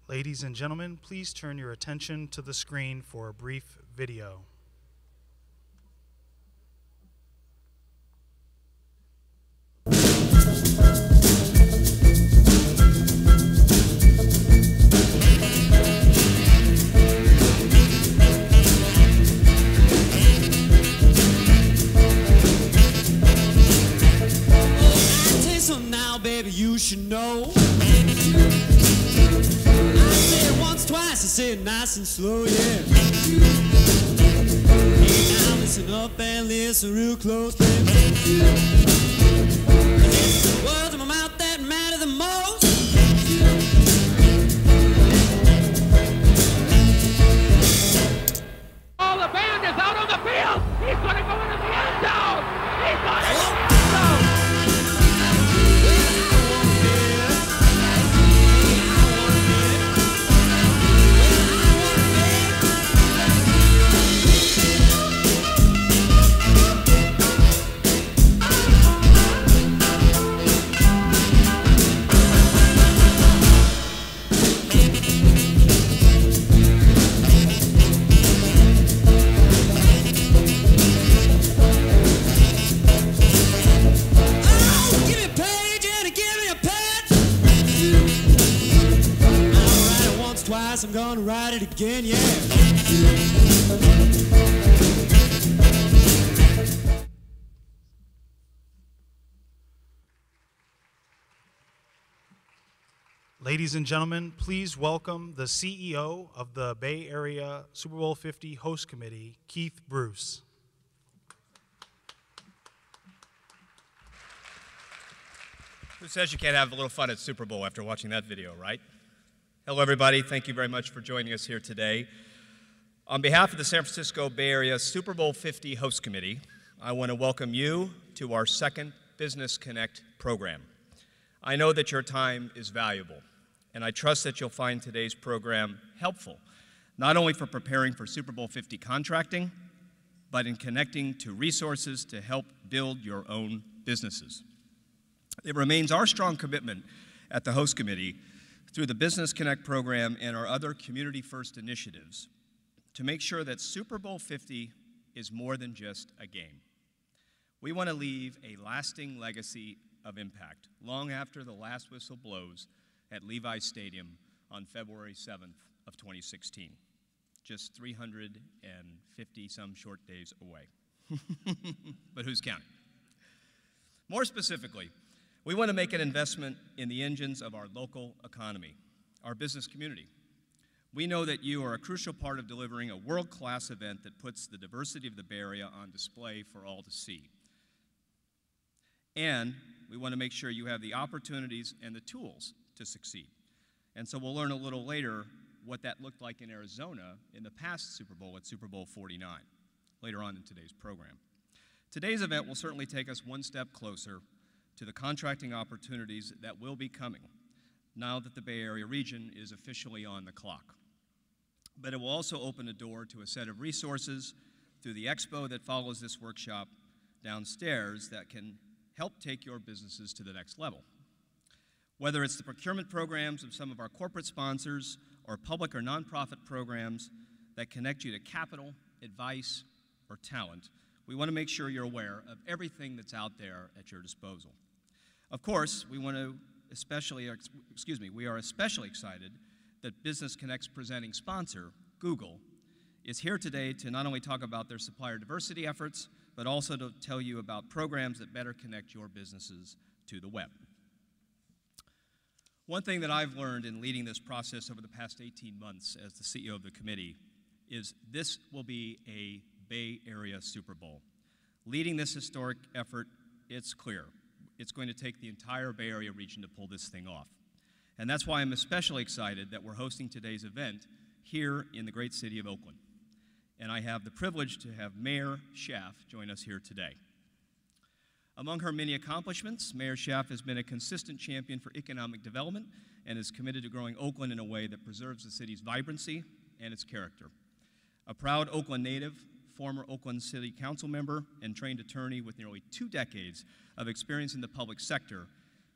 Ladies and gentlemen, please turn your attention to the screen for a brief video. Baby, you should know. I say it once, twice, I say it nice and slow, yeah. Hey, now listen up and listen real close, baby. It's the words in my mouth that matter the most. All the band is out on the field. He's going to go into the end zone. He's going to go into the end zone. I'm gonna ride it again, yeah. Ladies and gentlemen, please welcome the CEO of the Bay Area Super Bowl 50 Host Committee, Keith Bruce. Who says you can't have a little fun at Super Bowl after watching that video, right? Hello, everybody. Thank you very much for joining us here today. On behalf of the San Francisco Bay Area Super Bowl 50 Host Committee, I want to welcome you to our second Business Connect program. I know that your time is valuable, and I trust that you'll find today's program helpful, not only for preparing for Super Bowl 50 contracting, but in connecting to resources to help build your own businesses. It remains our strong commitment at the Host Committee through the Business Connect program and our other Community First initiatives to make sure that Super Bowl 50 is more than just a game. We want to leave a lasting legacy of impact long after the last whistle blows at Levi's Stadium on February 7th of 2016, just 350 some short days away. But who's counting? More specifically, we want to make an investment in the engines of our local economy, our business community. We know that you are a crucial part of delivering a world-class event that puts the diversity of the Bay Area on display for all to see. And we want to make sure you have the opportunities and the tools to succeed. And so we'll learn a little later what that looked like in Arizona in the past Super Bowl at Super Bowl 49, later on in today's program. Today's event will certainly take us one step closer to the contracting opportunities that will be coming now that the Bay Area region is officially on the clock. But it will also open a door to a set of resources through the Expo that follows this workshop downstairs that can help take your businesses to the next level. Whether it's the procurement programs of some of our corporate sponsors or public or nonprofit programs that connect you to capital, advice, or talent, we want to make sure you're aware of everything that's out there at your disposal. Of course, we are especially excited that Business Connect's presenting sponsor, Google, is here today to not only talk about their supplier diversity efforts, but also to tell you about programs that better connect your businesses to the web. One thing that I've learned in leading this process over the past 18 months as the CEO of the committee is this will be a Bay Area Super Bowl. Leading this historic effort, it's clear. It's going to take the entire Bay Area region to pull this thing off. And that's why I'm especially excited that we're hosting today's event here in the great city of Oakland. And I have the privilege to have Mayor Schaaf join us here today. Among her many accomplishments, Mayor Schaaf has been a consistent champion for economic development and is committed to growing Oakland in a way that preserves the city's vibrancy and its character. A proud Oakland native, former Oakland City Council member, and trained attorney with nearly 2 decades of experience in the public sector,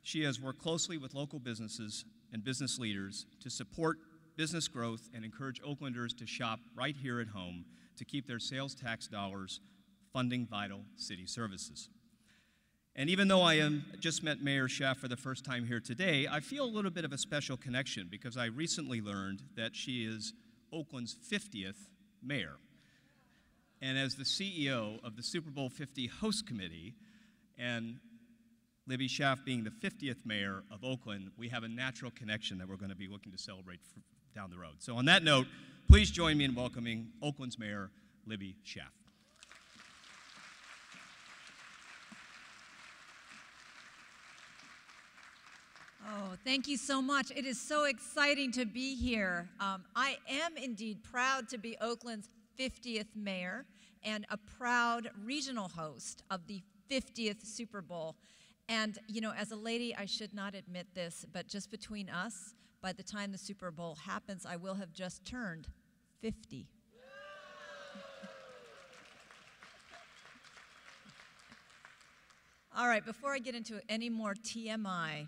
she has worked closely with local businesses and business leaders to support business growth and encourage Oaklanders to shop right here at home to keep their sales tax dollars funding vital city services. And even though I just met Mayor Schaaf for the first time here today, I feel a little bit of a special connection because I recently learned that she is Oakland's 50th mayor. And as the CEO of the Super Bowl 50 Host Committee, and Libby Schaaf being the 50th mayor of Oakland, we have a natural connection that we're going to be looking to celebrate down the road. So on that note, please join me in welcoming Oakland's Mayor, Libby Schaaf. Oh, thank you so much. It is so exciting to be here. I am indeed proud to be Oakland's 50th mayor and a proud regional host of the 50th Super Bowl. And, you know, as a lady, I should not admit this, but just between us, by the time the Super Bowl happens, I will have just turned 50. All right, before I get into any more TMI,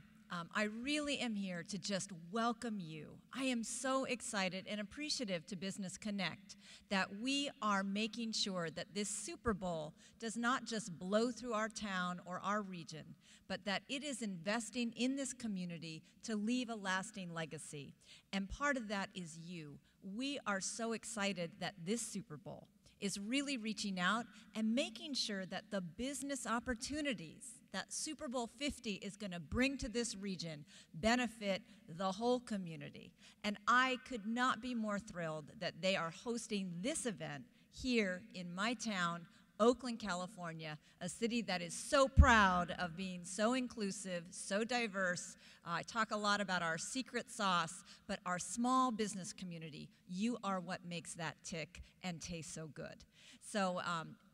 I really am here to just welcome you. I am so excited and appreciative to Business Connect that we are making sure that this Super Bowl does not just blow through our town or our region, but that it is investing in this community to leave a lasting legacy. And part of that is you. We are so excited that this Super Bowl is really reaching out and making sure that the business opportunities that Super Bowl 50 is going to bring to this region benefit the whole community. And I could not be more thrilled that they are hosting this event here in my town, Oakland, California, a city that is so proud of being so inclusive, so diverse. I talk a lot about our secret sauce, but our small business community, you are what makes that tick and taste so good. So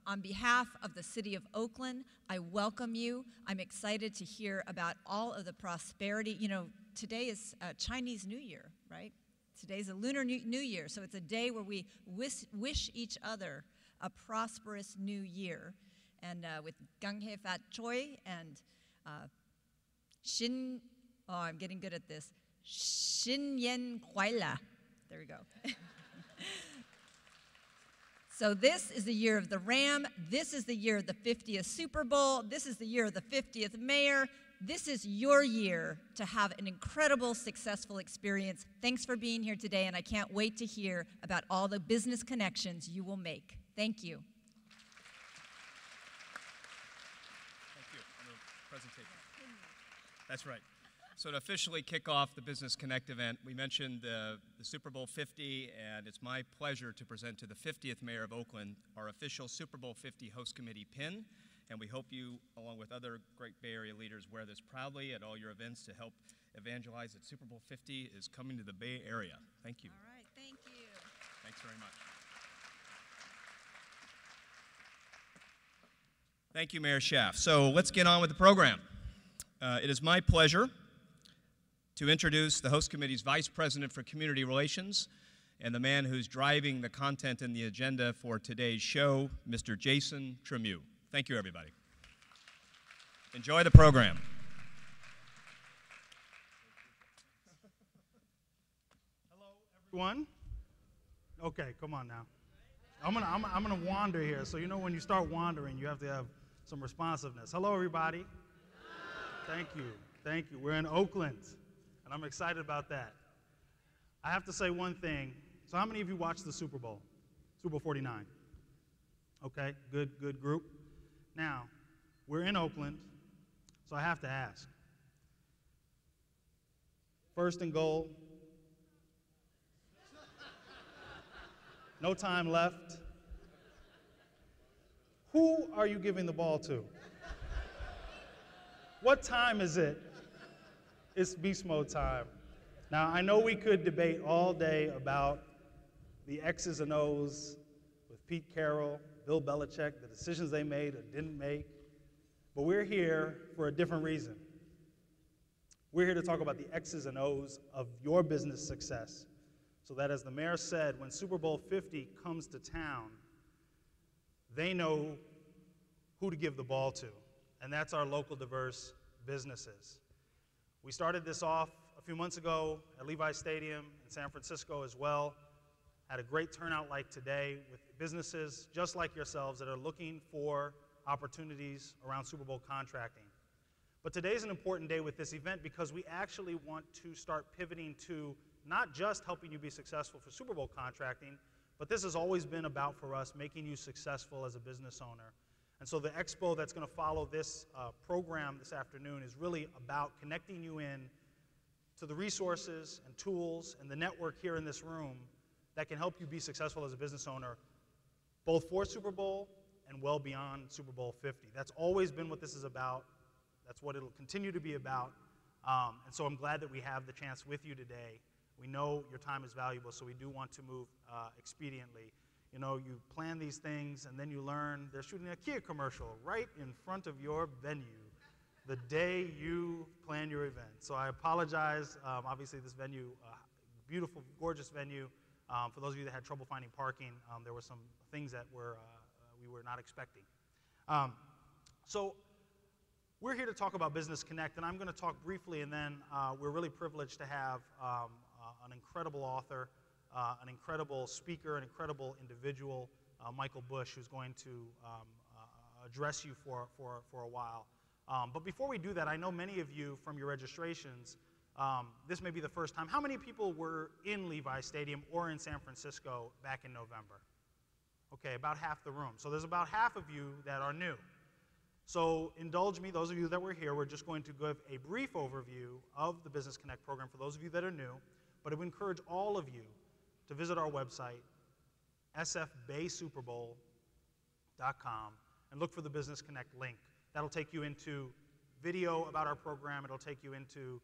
on behalf of the city of Oakland, I welcome you. I'm excited to hear about all of the prosperity. You know, today is Chinese New Year, right? Today's a Lunar New Year, so it's a day where we wish each other a prosperous new year. And with Gang He Fat Choi and I'm getting good at this, Xin Yen Kuai La. There we go. So this is the year of the Ram. This is the year of the 50th Super Bowl. This is the year of the 50th mayor. This is your year to have an incredible, successful experience. Thanks for being here today, and I can't wait to hear about all the business connections you will make. Thank you. Thank you. On the presentation. That's right. So to officially kick off the Business Connect event, we mentioned the Super Bowl 50, and it's my pleasure to present to the 50th Mayor of Oakland our official Super Bowl 50 Host Committee pin, and we hope you, along with other great Bay Area leaders, wear this proudly at all your events to help evangelize that Super Bowl 50 is coming to the Bay Area. Thank you. All right, thank you. Thanks very much. Thank you, Mayor Schaaf. So let's get on with the program. It is my pleasure to introduce the Host Committee's Vice President for Community Relations and the man who's driving the content and the agenda for today's show, Mr. Jason Tremieux. Thank you, everybody. Enjoy the program. Hello, everyone. Okay, come on now. I'm gonna wander here. So you know when you start wandering, you have to have some responsiveness. Hello, everybody. Thank you. Thank you. We're in Oakland, and I'm excited about that. I have to say one thing. So how many of you watched the Super Bowl? Super Bowl 49. Okay, good group. Now, we're in Oakland, so I have to ask. First and goal. No time left. Who are you giving the ball to? What time is it? It's beast mode time. Now, I know we could debate all day about the X's and O's with Pete Carroll, Bill Belichick, the decisions they made or didn't make, but we're here for a different reason. We're here to talk about the X's and O's of your business success, so that, as the mayor said, when Super Bowl 50 comes to town, they know who to give the ball to, and that's our local diverse businesses. We started this off a few months ago at Levi's Stadium in San Francisco as well. Had a great turnout like today with businesses just like yourselves that are looking for opportunities around Super Bowl contracting. But today's an important day with this event because we actually want to start pivoting to not just helping you be successful for Super Bowl contracting, but this has always been about for us making you successful as a business owner. And so the expo that's going to follow this program this afternoon is really about connecting you in to the resources and tools and the network here in this room that can help you be successful as a business owner, both for Super Bowl and well beyond Super Bowl 50. That's always been what this is about. That's what it'll continue to be about. And so I'm glad that we have the chance with you today. We know your time is valuable, so we do want to move expediently. You know, you plan these things, and then you learn they're shooting a Kia commercial right in front of your venue the day you plan your event. So I apologize. Obviously, this venue, beautiful, gorgeous venue. For those of you that had trouble finding parking, there were some things that we were not expecting. So we're here to talk about Business Connect, and I'm going to talk briefly, and then we're really privileged to have an incredible author, an incredible speaker, an incredible individual, Michael Bush, who's going to address you for a while. But before we do that, I know many of you from your registrations, this may be the first time. How many people were in Levi's Stadium or in San Francisco back in November? Okay, about half the room. So there's about half of you that are new. So indulge me, those of you that were here, we're just going to give a brief overview of the Business Connect program for those of you that are new, but I would encourage all of you to visit our website, sfbaysuperbowl.com, and look for the Business Connect link. That'll take you into video about our program. It'll take you into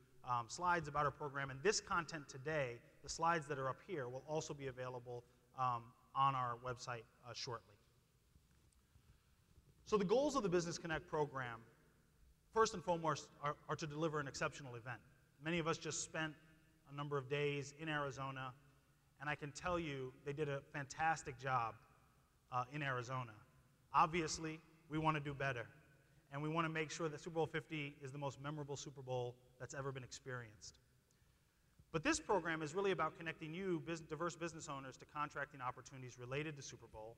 slides about our program. And this content today, the slides that are up here, will also be available on our website shortly. So the goals of the Business Connect program, first and foremost, are to deliver an exceptional event. Many of us just spent a number of days in Arizona, and I can tell you they did a fantastic job in Arizona. Obviously, we want to do better, and we want to make sure that Super Bowl 50 is the most memorable Super Bowl that's ever been experienced. But this program is really about connecting you, diverse business owners, to contracting opportunities related to Super Bowl.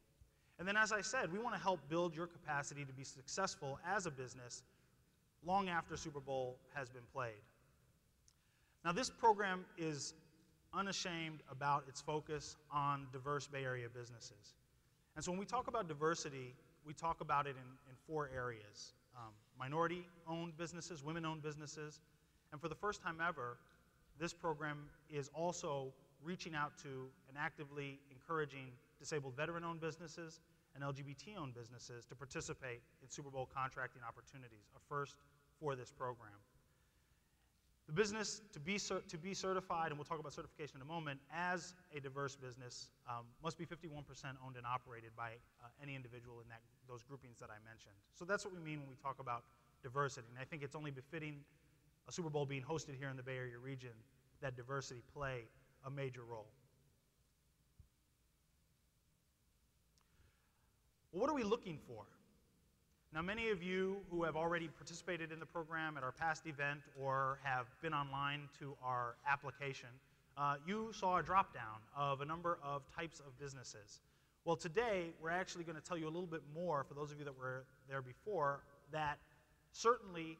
And then, as I said, we want to help build your capacity to be successful as a business long after Super Bowl has been played. Now, this program is unashamed about its focus on diverse Bay Area businesses. And so when we talk about diversity, we talk about it in four areas. Minority-owned businesses, women-owned businesses, and for the first time ever, this program is also reaching out to and actively encouraging disabled veteran-owned businesses and LGBT-owned businesses to participate in Super Bowl contracting opportunities, a first for this program. The business to be certified, and we'll talk about certification in a moment, as a diverse business must be 51% owned and operated by any individual in those groupings that I mentioned. So that's what we mean when we talk about diversity. And I think it's only befitting a Super Bowl being hosted here in the Bay Area region that diversity play a major role. Well, what are we looking for? Now, many of you who have already participated in the program at our past event or have been online to our application, you saw a drop-down of a number of types of businesses. Well, today, we're actually going to tell you a little bit more, for those of you that were there before, that certainly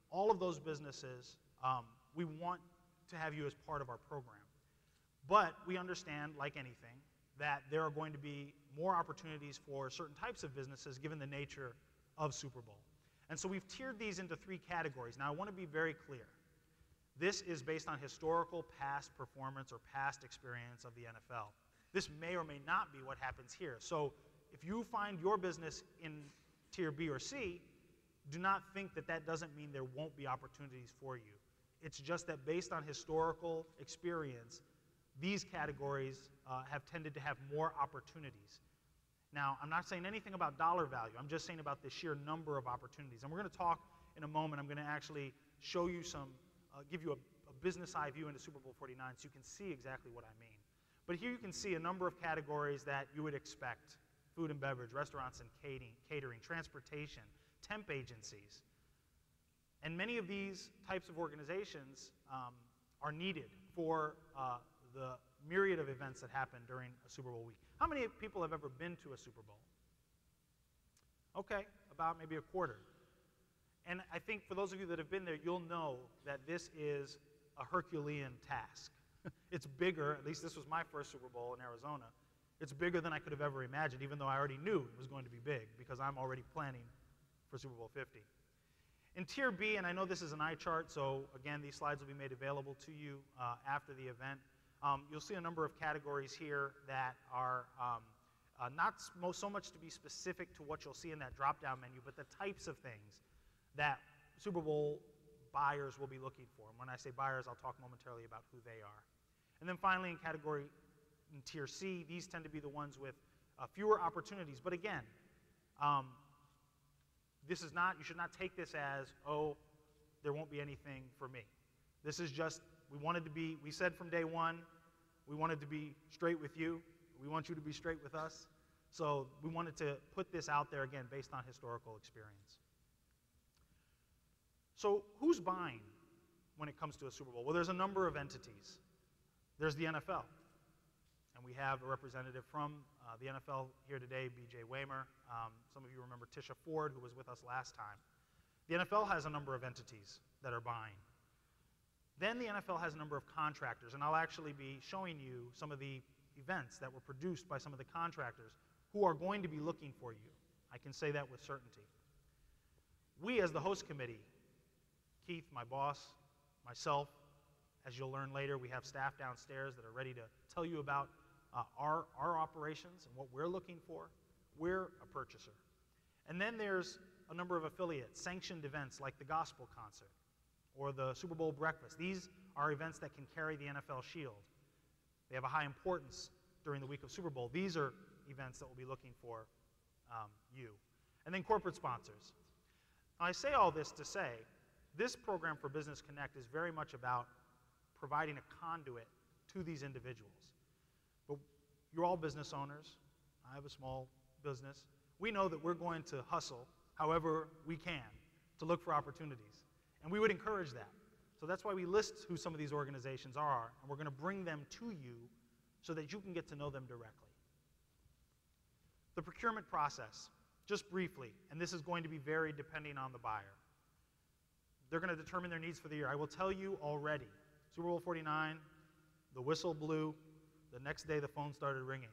all of those businesses, we want to have you as part of our program. But we understand, like anything, that there are going to be more opportunities for certain types of businesses given the nature of Super Bowl. And so we've tiered these into three categories. Now, I want to be very clear. This is based on historical past performance or past experience of the NFL. This may or may not be what happens here. So if you find your business in tier B or C, do not think that that doesn't mean there won't be opportunities for you. It's just that based on historical experience, these categories have tended to have more opportunities. Now, I'm not saying anything about dollar value. I'm just saying about the sheer number of opportunities. And we're going to talk in a moment. I'm going to actually show you give you a business eye view into Super Bowl 49 so you can see exactly what I mean. But here you can see a number of categories that you would expect: food and beverage, restaurants and catering, transportation, temp agencies. And many of these types of organizations are needed for the myriad of events that happen during a Super Bowl week. How many people have ever been to a Super Bowl? Okay, about maybe a quarter. And I think for those of you that have been there, you'll know that this is a Herculean task. It's bigger, at least this was my first Super Bowl in Arizona. It's bigger than I could have ever imagined, even though I already knew it was going to be big because I'm already planning for Super Bowl 50. In Tier B, and I know this is an eye chart, so again, these slides will be made available to you after the event. You'll see a number of categories here that are not so much to be specific to what you'll see in that drop-down menu, but the types of things that Super Bowl buyers will be looking for. And when I say buyers, I'll talk momentarily about who they are. And then finally, in Tier C, these tend to be the ones with fewer opportunities. But again, you should not take this as, oh, there won't be anything for me. This is just, we said from day one, we wanted to be straight with you. We want you to be straight with us. So we wanted to put this out there, again, based on historical experience. So who's buying when it comes to a Super Bowl? Well, there's a number of entities. There's the NFL. And we have a representative from the NFL here today, B.J. Waymer. Some of you remember Tisha Ford, who was with us last time. The NFL has a number of entities that are buying. Then the NFL has a number of contractors, and I'll actually be showing you some of the events that were produced by some of the contractors who are going to be looking for you. I can say that with certainty. We, as the host committee, Keith, my boss, myself, as you'll learn later, we have staff downstairs that are ready to tell you about our operations and what we're looking for. We're a purchaser. And then there's a number of affiliates, sanctioned events like the gospel concert or the Super Bowl breakfast. These are events that can carry the NFL shield. They have a high importance during the week of Super Bowl. These are events that will be looking for you. And then corporate sponsors. Now, I say all this to say, this program for Business Connect is very much about providing a conduit to these individuals. But you're all business owners. I have a small business. We know that we're going to hustle however we can to look for opportunities. And we would encourage that. So that's why we list who some of these organizations are, and we're going to bring them to you so that you can get to know them directly. The procurement process, just briefly, and this is going to be varied depending on the buyer. They're going to determine their needs for the year. I will tell you already, Super Bowl 49, the whistle blew, the next day the phone started ringing.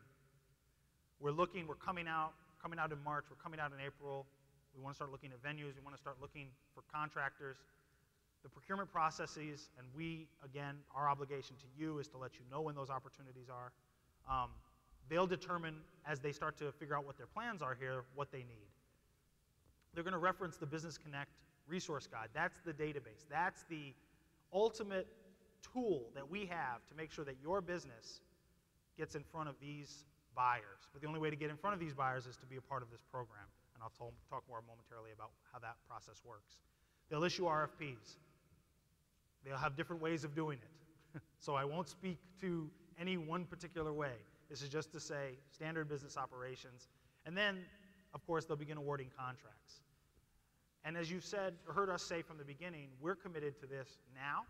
We're coming out in March, we're coming out in April. We want to start looking at venues, we want to start looking for contractors. The procurement processes, and we, again, our obligation to you is to let you know when those opportunities are. They'll determine, as they start to figure out what their plans are here, what they need. They're going to reference the Business Connect resource guide. That's the database. That's the ultimate tool that we have to make sure that your business gets in front of these buyers. But the only way to get in front of these buyers is to be a part of this program. And I'll talk more momentarily about how that process works. They'll issue RFPs. They'll have different ways of doing it. So I won't speak to any one particular way. This is just to say standard business operations. And then, of course, they'll begin awarding contracts. And as you've said, or heard us say from the beginning, we're committed to this now.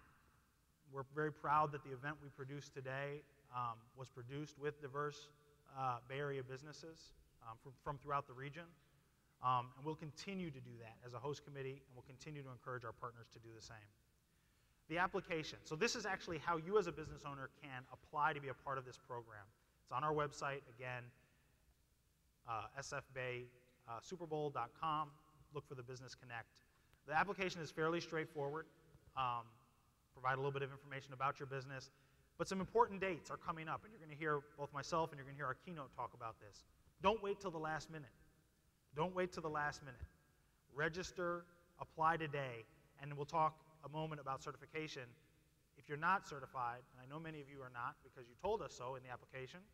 We're very proud that the event we produced today was produced with diverse Bay Area businesses from throughout the region. And we'll continue to do that as a host committee, and we'll continue to encourage our partners to do the same. The application. So this is actually how you as a business owner can apply to be a part of this program. It's on our website, again, sfbaysuperbowl.com. Look for the Business Connect. The application is fairly straightforward. Provide a little bit of information about your business. But some important dates are coming up, and you're going to hear both myself and you're going to hear our keynote talk about this. Don't wait till the last minute. Don't wait till the last minute. Register, apply today, and we'll talk a moment about certification. If you're not certified, and I know many of you are not because you told us so in the application,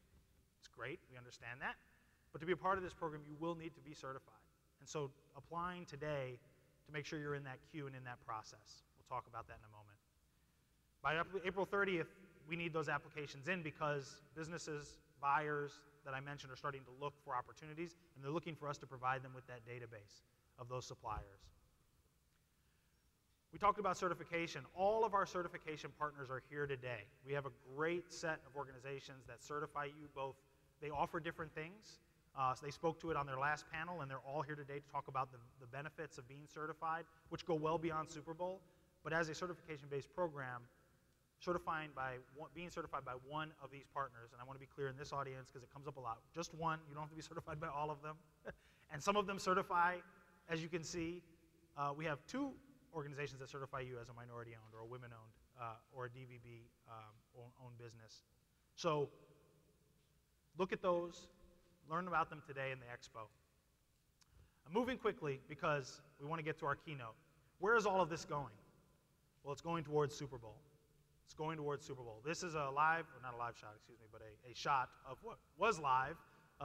it's great, we understand that, but to be a part of this program, you will need to be certified. And so applying today to make sure you're in that queue and in that process. We'll talk about that in a moment. By April 30th, we need those applications in because businesses, buyers that I mentioned are starting to look for opportunities, and they're looking for us to provide them with that database of those suppliers. We talked about certification. All of our certification partners are here today. We have a great set of organizations that certify you both. They offer different things. So they spoke to it on their last panel, and they're all here today to talk about the benefits of being certified, which go well beyond Super Bowl. But as a certification-based program, being certified by one of these partners, and I want to be clear in this audience because it comes up a lot, just one. You don't have to be certified by all of them. And some of them certify, as you can see. We have two organizations that certify you as a minority-owned or a women-owned or a DVB-owned business. So look at those. Learn about them today in the Expo. I'm moving quickly because we want to get to our keynote. Where is all of this going? Well, it's going towards Super Bowl. It's going towards Super Bowl. This is a live, or not a live shot, excuse me, but a shot of what was live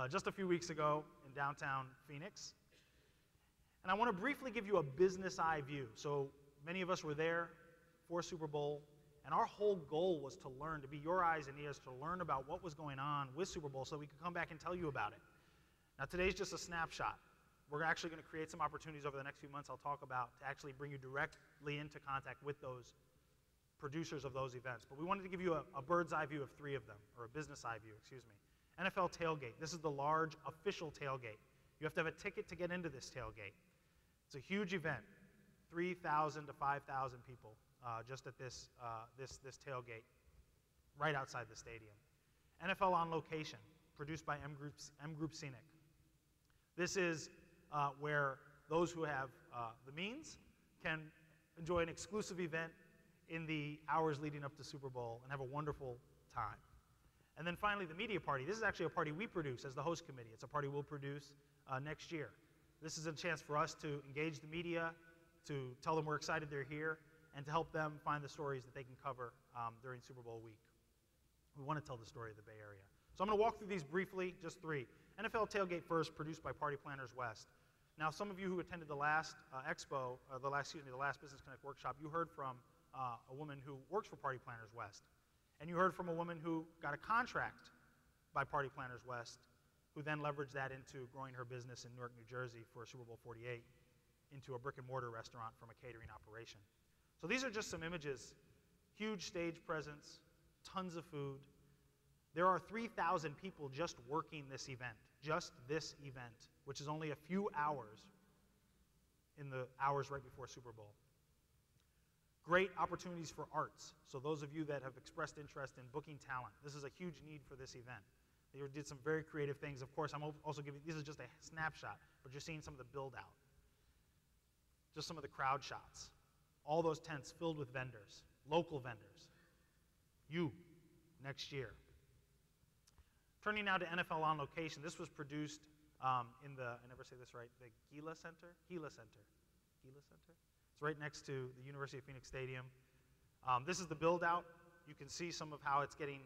just a few weeks ago in downtown Phoenix. And I want to briefly give you a business eye view. So many of us were there for Super Bowl, and our whole goal was to learn, to be your eyes and ears, to learn about what was going on with Super Bowl so we could come back and tell you about it. Now today's just a snapshot. We're actually going to create some opportunities over the next few months I'll talk about to actually bring you directly into contact with those producers of those events. But we wanted to give you a bird's eye view of three of them, or a business eye view, excuse me. NFL tailgate. This is the large official tailgate. You have to have a ticket to get into this tailgate. It's a huge event, 3,000 to 5,000 people just at this tailgate right outside the stadium. NFL on Location, produced by M Group Scenic. This is where those who have the means can enjoy an exclusive event in the hours leading up to Super Bowl and have a wonderful time. And then finally, the media party. This is actually a party we produce as the host committee. It's a party we'll produce next year. This is a chance for us to engage the media, to tell them we're excited they're here, and to help them find the stories that they can cover during Super Bowl week. We want to tell the story of the Bay Area. So I'm going to walk through these briefly, just three. NFL Tailgate First, produced by Party Planners West. Now, some of you who attended the last Expo, the last Business Connect workshop, you heard from a woman who works for Party Planners West. And you heard from a woman who got a contract by Party Planners West, who then leveraged that into growing her business in Newark, New Jersey for Super Bowl 48 into a brick-and-mortar restaurant from a catering operation. So these are just some images. Huge stage presence, tons of food. There are 3,000 people just working this event, which is only a few hours in the hours right before Super Bowl. Great opportunities for arts. So those of you that have expressed interest in booking talent, this is a huge need for this event. They did some very creative things. Of course, I'm also giving, this is just a snapshot, but you're seeing some of the build out. Just some of the crowd shots. All those tents filled with vendors, local vendors. You, next year. Turning now to NFL On Location. This was produced in the, I never say this right, the Gila Center? Gila Center. It's right next to the University of Phoenix Stadium. This is the build out. You can see some of how it's getting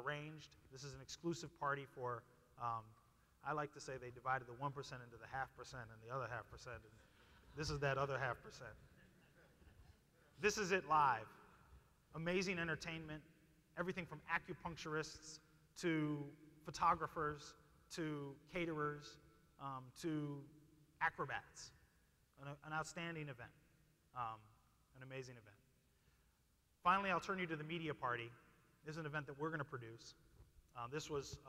arranged. This is an exclusive party for, I like to say they divided the 1% into the 0.5% and the other 0.5%. And this is that other 0.5%. This is it live. Amazing entertainment. Everything from acupuncturists to photographers to caterers to acrobats. An outstanding event. An amazing event. Finally, I'll turn you to the media party. This is an event that we're going to produce. This was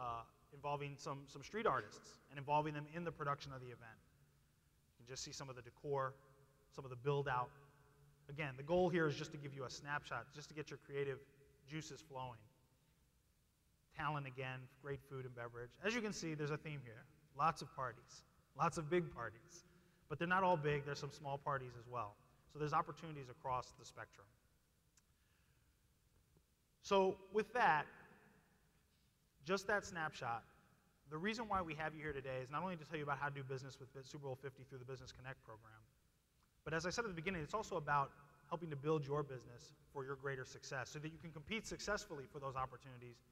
involving some street artists and involving them in the production of the event. You can just see some of the decor, some of the build out. Again, the goal here is just to give you a snapshot, just to get your creative juices flowing. Talent again, great food and beverage. As you can see, there's a theme here. Lots of parties, lots of big parties. But they're not all big, there's some small parties as well. So there's opportunities across the spectrum. So with that, just that snapshot, the reason why we have you here today is not only to tell you about how to do business with Super Bowl 50 through the Business Connect program, but as I said at the beginning, it's also about helping to build your business for your greater success so that you can compete successfully for those opportunities,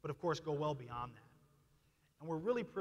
but of course go well beyond that. And we're really privileged